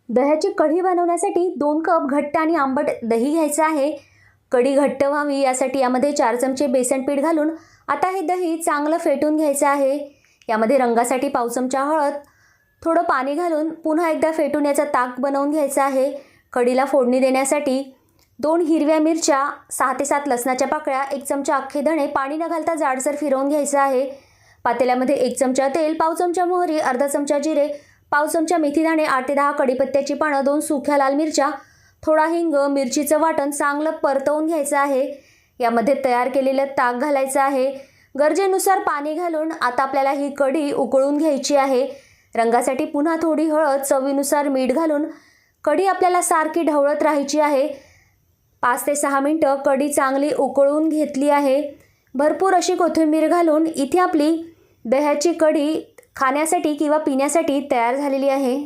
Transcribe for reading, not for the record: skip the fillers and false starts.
दह्याची कढी बनवण्यासाठी 2 कप घट्ट आणि आंबट दही घ्यायचं आहे। कढी घट्ट व्हावी यासाठी यामध्ये 4 चमचे बेसन पीठ घालून आता हे दही चांगलं फेटून घ्यायचं आहे। यामध्ये रंगासाठी पाव चमचा हळद, थोडं पाणी घालून पुन्हा एकदा फेटून याचा ताक बनवून घ्यायचा आहे। कढीला फोडणी देण्यासाठी 2 हिरव्या मिरच्या, 6 ते 7 लसणाच्या पाकळ्या, 1 चमचा अख्खे धणे पाणी न घालता जाडसर फिरवून घ्यायचं आहे। पातेल्यामध्ये 1 चमचा तेल, पाव चमचा मोहरी, अर्धा चमचा जिरे, पाव चमचा मेथीदाणे, 8 ते 10 कढीपत्त्याची पानं, 2 सुक्या लाल मिरच्या, थोडा हिंग, मिरचीचं वाटण चांगलं परतवून घ्यायचं आहे। यामध्ये तयार केलेलं ताक घालायचं आहे। गरजेनुसार पाणी घालून आता आपल्याला ही कढी उकळून घ्यायची आहे। रंगासाठी पुन्हा थोडी हळद, चवीनुसार मीठ घालून कढी आपल्याला सारखी ढवळत राहायची आहे। 5 ते 6 मिनिटं कढी चांगली उकळून घेतली आहे। भरपूर अशी कोथिंबीर घालून इथे आपली दह्याची कढी खाण्यासाठी किंवा पिण्यासाठी तयार झालेली आहे।